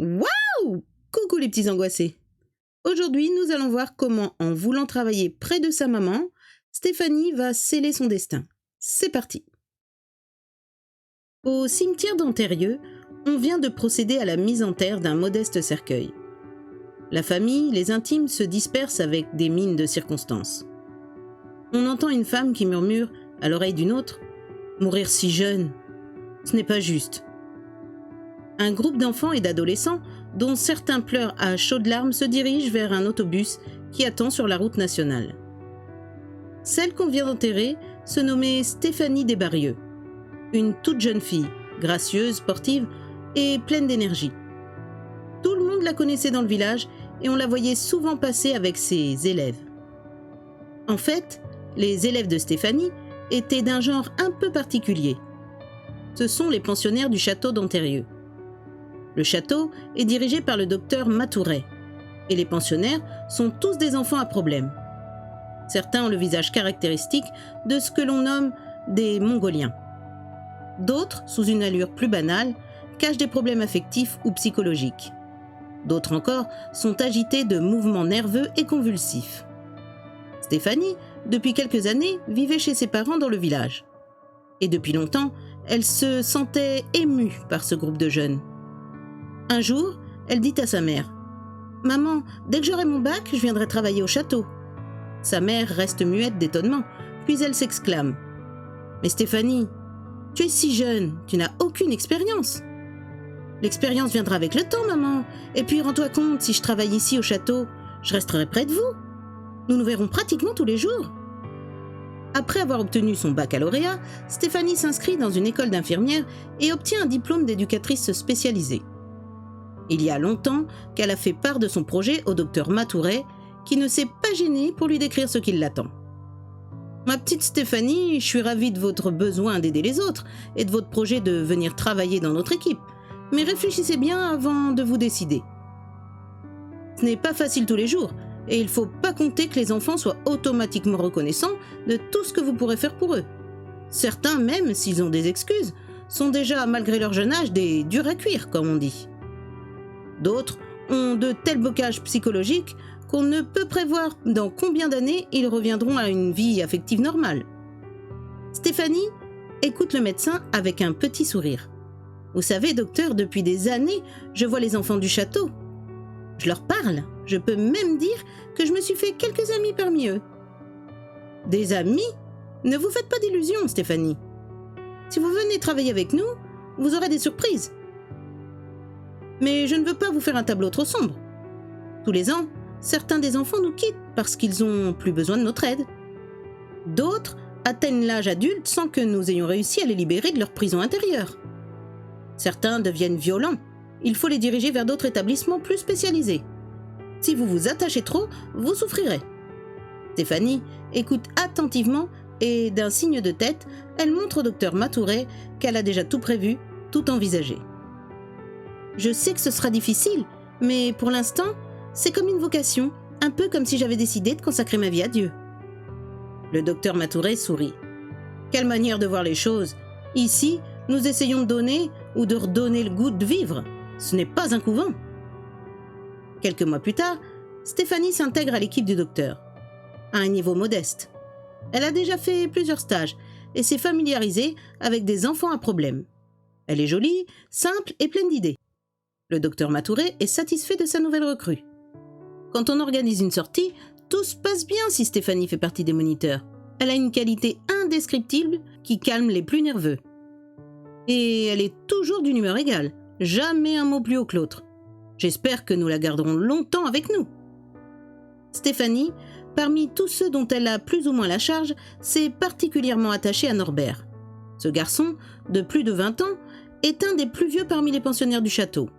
Waouh! Coucou les petits angoissés. Aujourd'hui, nous allons voir comment, en voulant travailler près de sa maman, Stéphanie va sceller son destin. C'est parti. Au cimetière d'Antérieux, on vient de procéder à la mise en terre d'un modeste cercueil. La famille, les intimes se dispersent avec des mines de circonstance. On entend une femme qui murmure à l'oreille d'une autre « Mourir si jeune, ce n'est pas juste ». Un groupe d'enfants et d'adolescents, dont certains pleurent à chaudes larmes, se dirigent vers un autobus qui attend sur la route nationale. Celle qu'on vient d'enterrer se nommait Stéphanie Desbarieux, une toute jeune fille, gracieuse, sportive et pleine d'énergie. Tout le monde la connaissait dans le village et on la voyait souvent passer avec ses élèves. En fait, les élèves de Stéphanie étaient d'un genre un peu particulier. Ce sont les pensionnaires du château d'Antérieux. Le château est dirigé par le docteur Matouret et les pensionnaires sont tous des enfants à problème. Certains ont le visage caractéristique de ce que l'on nomme des Mongoliens. D'autres, sous une allure plus banale, cachent des problèmes affectifs ou psychologiques. D'autres encore sont agités de mouvements nerveux et convulsifs. Stéphanie, depuis quelques années, vivait chez ses parents dans le village. Et depuis longtemps, elle se sentait émue par ce groupe de jeunes. Un jour, elle dit à sa mère « Maman, dès que j'aurai mon bac, je viendrai travailler au château. » Sa mère reste muette d'étonnement, puis elle s'exclame « Mais Stéphanie, tu es si jeune, tu n'as aucune expérience. » « L'expérience viendra avec le temps, maman. Et puis rends-toi compte, si je travaille ici au château, je resterai près de vous. Nous nous verrons pratiquement tous les jours. » Après avoir obtenu son baccalauréat, Stéphanie s'inscrit dans une école d'infirmière et obtient un diplôme d'éducatrice spécialisée. Il y a longtemps qu'elle a fait part de son projet au docteur Matouret, qui ne s'est pas gêné pour lui décrire ce qui l'attend. « Ma petite Stéphanie, je suis ravie de votre besoin d'aider les autres et de votre projet de venir travailler dans notre équipe. Mais réfléchissez bien avant de vous décider. Ce n'est pas facile tous les jours, et il ne faut pas compter que les enfants soient automatiquement reconnaissants de tout ce que vous pourrez faire pour eux. Certains, même s'ils ont des excuses, sont déjà, malgré leur jeune âge, des durs à cuire, comme on dit. D'autres ont de tels blocages psychologiques qu'on ne peut prévoir dans combien d'années ils reviendront à une vie affective normale. Stéphanie écoute le médecin avec un petit sourire. « Vous savez, docteur, depuis des années, je vois les enfants du château. Je leur parle, je peux même dire que je me suis fait quelques amis parmi eux. » « Des amis ? Ne vous faites pas d'illusions, Stéphanie. Si vous venez travailler avec nous, vous aurez des surprises. Mais je ne veux pas vous faire un tableau trop sombre. Tous les ans, certains des enfants nous quittent parce qu'ils n'ont plus besoin de notre aide. D'autres atteignent l'âge adulte sans que nous ayons réussi à les libérer de leur prison intérieure. Certains deviennent violents. Il faut les diriger vers d'autres établissements plus spécialisés. Si vous vous attachez trop, vous souffrirez. » Stéphanie écoute attentivement et, d'un signe de tête, elle montre au docteur Matouret qu'elle a déjà tout prévu, tout envisagé. « Je sais que ce sera difficile, mais pour l'instant, c'est comme une vocation, un peu comme si j'avais décidé de consacrer ma vie à Dieu. » Le docteur Matouret sourit. « Quelle manière de voir les choses. Ici, nous essayons de donner ou de redonner le goût de vivre. Ce n'est pas un couvent. » Quelques mois plus tard, Stéphanie s'intègre à l'équipe du docteur, à un niveau modeste. Elle a déjà fait plusieurs stages et s'est familiarisée avec des enfants à problème. Elle est jolie, simple et pleine d'idées. Le docteur Matouret est satisfait de sa nouvelle recrue. Quand on organise une sortie, tout se passe bien si Stéphanie fait partie des moniteurs. Elle a une qualité indescriptible qui calme les plus nerveux. Et elle est toujours d'une humeur égale, jamais un mot plus haut que l'autre. J'espère que nous la garderons longtemps avec nous. Stéphanie, parmi tous ceux dont elle a plus ou moins la charge, s'est particulièrement attachée à Norbert. Ce garçon, de plus de 20 ans, est un des plus vieux parmi les pensionnaires du château.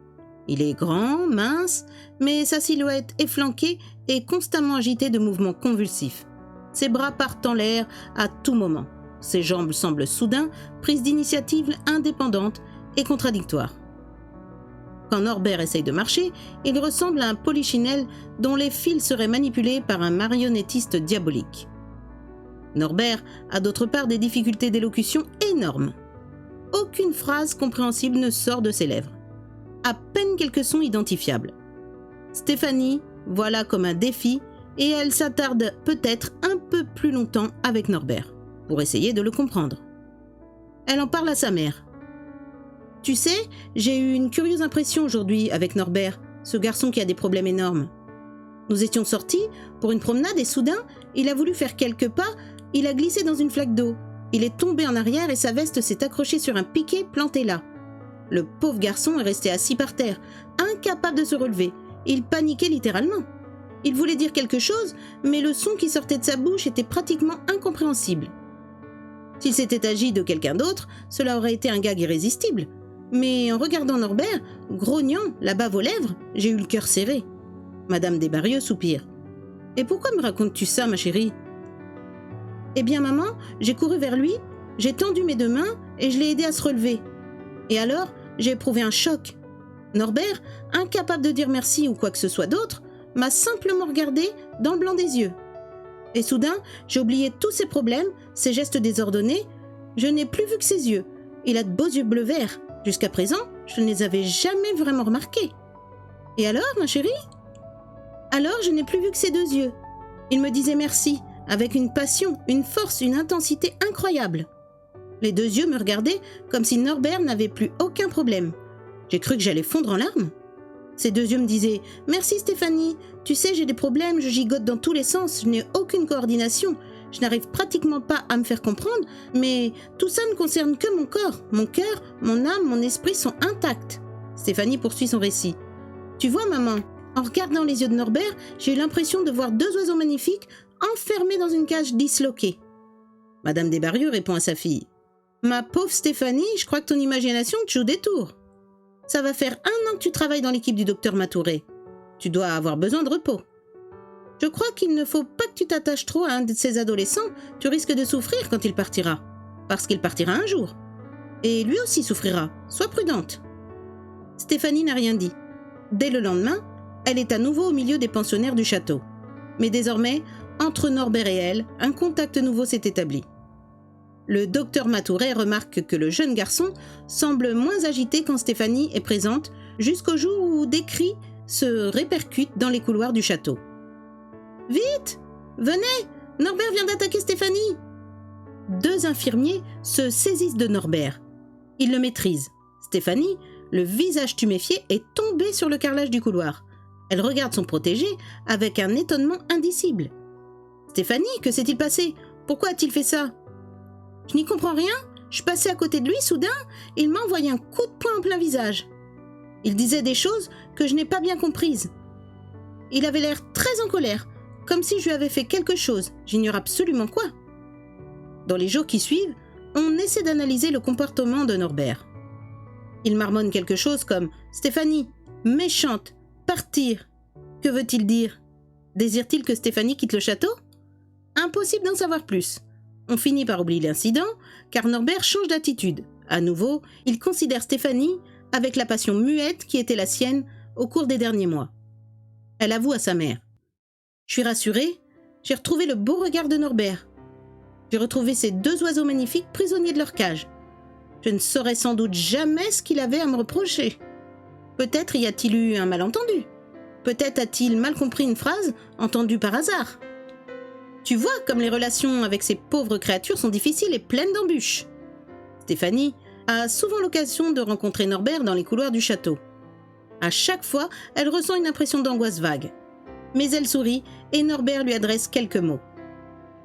Il est grand, mince, mais sa silhouette efflanquée est constamment agitée de mouvements convulsifs. Ses bras partent en l'air à tout moment. Ses jambes semblent soudain prises d'initiatives indépendantes et contradictoires. Quand Norbert essaye de marcher, il ressemble à un polichinelle dont les fils seraient manipulés par un marionnettiste diabolique. Norbert a d'autre part des difficultés d'élocution énormes. Aucune phrase compréhensible ne sort de ses lèvres. à peine quelques sons identifiables. Stéphanie, voilà comme un défi, et elle s'attarde peut-être un peu plus longtemps avec Norbert, pour essayer de le comprendre. Elle en parle à sa mère. « Tu sais, j'ai eu une curieuse impression aujourd'hui avec Norbert, ce garçon qui a des problèmes énormes. Nous étions sortis pour une promenade et soudain, il a voulu faire quelques pas, il a glissé dans une flaque d'eau. Il est tombé en arrière et sa veste s'est accrochée sur un piquet planté là. Le pauvre garçon est resté assis par terre, incapable de se relever. Il paniquait littéralement. Il voulait dire quelque chose, mais le son qui sortait de sa bouche était pratiquement incompréhensible. S'il s'était agi de quelqu'un d'autre, cela aurait été un gag irrésistible. Mais en regardant Norbert, grognant, la bave aux lèvres, j'ai eu le cœur serré. » Madame Desbarieux soupire. « Et pourquoi me racontes-tu ça, ma chérie ?»« Eh bien, maman, j'ai couru vers lui, j'ai tendu mes deux mains et je l'ai aidé à se relever. Et alors, j'ai éprouvé un choc. Norbert, incapable de dire merci ou quoi que ce soit d'autre, m'a simplement regardé dans le blanc des yeux. Et soudain, j'ai oublié tous ses problèmes, ses gestes désordonnés. Je n'ai plus vu que ses yeux. Il a de beaux yeux bleu-vert. Jusqu'à présent, je ne les avais jamais vraiment remarqués. Et alors, ma chérie ? Alors, je n'ai plus vu que ses deux yeux. Il me disait merci, avec une passion, une force, une intensité incroyable. Les deux yeux me regardaient comme si Norbert n'avait plus aucun problème. J'ai cru que j'allais fondre en larmes. Ces deux yeux me disaient « Merci Stéphanie, tu sais j'ai des problèmes, je gigote dans tous les sens, je n'ai aucune coordination, je n'arrive pratiquement pas à me faire comprendre, mais tout ça ne concerne que mon corps, mon cœur, mon âme, mon esprit sont intacts. » Stéphanie poursuit son récit. « Tu vois maman, en regardant les yeux de Norbert, j'ai eu l'impression de voir deux oiseaux magnifiques enfermés dans une cage disloquée. » Madame Desbarieux répond à sa fille. « Ma pauvre Stéphanie, je crois que ton imagination te joue des tours. Ça va faire 1 an que tu travailles dans l'équipe du docteur Matouré. Tu dois avoir besoin de repos. Je crois qu'il ne faut pas que tu t'attaches trop à un de ces adolescents, tu risques de souffrir quand il partira. Parce qu'il partira un jour. Et lui aussi souffrira, sois prudente. » Stéphanie n'a rien dit. Dès le lendemain, elle est à nouveau au milieu des pensionnaires du château. Mais désormais, entre Norbert et elle, un contact nouveau s'est établi. Le docteur Matouré remarque que le jeune garçon semble moins agité quand Stéphanie est présente, jusqu'au jour où des cris se répercutent dans les couloirs du château. « Vite! Venez! Norbert vient d'attaquer Stéphanie !» 2 infirmiers se saisissent de Norbert. Ils le maîtrisent. Stéphanie, le visage tuméfié, est tombée sur le carrelage du couloir. Elle regarde son protégé avec un étonnement indicible. « Stéphanie, que s'est-il passé? Pourquoi a-t-il fait ça ?» « Je n'y comprends rien. Je passais à côté de lui, soudain, il m'a envoyé un coup de poing en plein visage. Il disait des choses que je n'ai pas bien comprises. Il avait l'air très en colère, comme si je lui avais fait quelque chose, j'ignore absolument quoi. » Dans les jours qui suivent, on essaie d'analyser le comportement de Norbert. Il marmonne quelque chose comme « Stéphanie, méchante, partir. Que veut-il dire? Désire-t-il que Stéphanie quitte le château? Impossible d'en savoir plus. On finit par oublier l'incident, car Norbert change d'attitude. À nouveau, il considère Stéphanie avec la passion muette qui était la sienne au cours des derniers mois. Elle avoue à sa mère. « Je suis rassurée, j'ai retrouvé le beau regard de Norbert. J'ai retrouvé ces 2 oiseaux magnifiques prisonniers de leur cage. Je ne saurais sans doute jamais ce qu'il avait à me reprocher. Peut-être y a-t-il eu un malentendu. Peut-être a-t-il mal compris une phrase entendue par hasard. Tu vois comme les relations avec ces pauvres créatures sont difficiles et pleines d'embûches. » Stéphanie a souvent l'occasion de rencontrer Norbert dans les couloirs du château. À chaque fois, elle ressent une impression d'angoisse vague. Mais elle sourit et Norbert lui adresse quelques mots.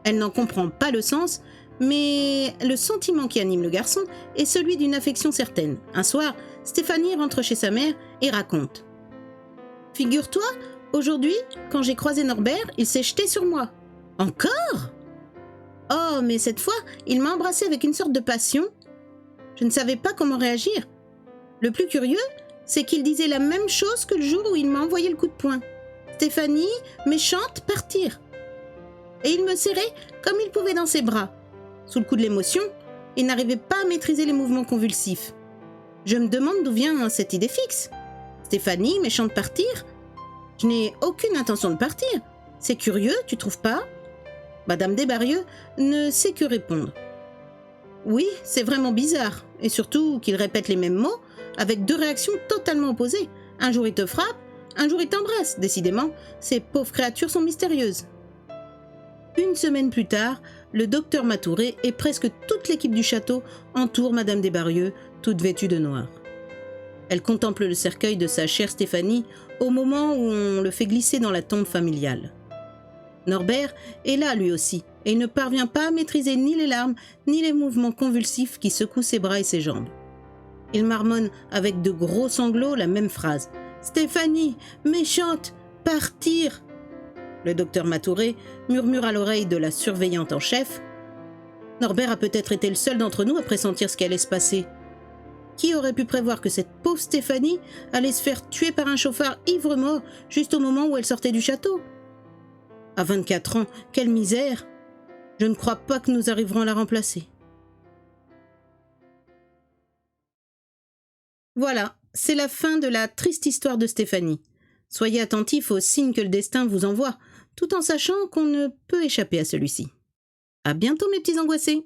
Elle n'en comprend pas le sens, mais le sentiment qui anime le garçon est celui d'une affection certaine. Un soir, Stéphanie rentre chez sa mère et raconte. « Figure-toi, aujourd'hui, quand j'ai croisé Norbert, il s'est jeté sur moi. » « Encore ? Oh, mais cette fois, il m'a embrassée avec une sorte de passion. Je ne savais pas comment réagir. Le plus curieux, c'est qu'il disait la même chose que le jour où il m'a envoyé le coup de poing. Stéphanie, méchante, partir. Et il me serrait comme il pouvait dans ses bras. Sous le coup de l'émotion, il n'arrivait pas à maîtriser les mouvements convulsifs. Je me demande d'où vient cette idée fixe. Stéphanie, méchante, partir ? Je n'ai aucune intention de partir. C'est curieux, tu trouves pas ? Madame Desbarieux ne sait que répondre. Oui, c'est vraiment bizarre, et surtout qu'il répète les mêmes mots, avec 2 réactions totalement opposées. Un jour il te frappe, un jour il t'embrasse. Décidément, ces pauvres créatures sont mystérieuses. Une semaine plus tard, le docteur Matouré et presque toute l'équipe du château entourent Madame Desbarieux, toute vêtue de noir. Elle contemple le cercueil de sa chère Stéphanie au moment où on le fait glisser dans la tombe familiale. Norbert est là lui aussi, et il ne parvient pas à maîtriser ni les larmes, ni les mouvements convulsifs qui secouent ses bras et ses jambes. Il marmonne avec de gros sanglots la même phrase. « Stéphanie, méchante, partir !» Le docteur Matouré murmure à l'oreille de la surveillante en chef. Norbert a peut-être été le seul d'entre nous à pressentir ce qui allait se passer. Qui aurait pu prévoir que cette pauvre Stéphanie allait se faire tuer par un chauffard ivre-mort juste au moment où elle sortait du château? À 24 ans, quelle misère! Je ne crois pas que nous arriverons à la remplacer. Voilà, c'est la fin de la triste histoire de Stéphanie. Soyez attentifs aux signes que le destin vous envoie, tout en sachant qu'on ne peut échapper à celui-ci. À bientôt mes petits angoissés!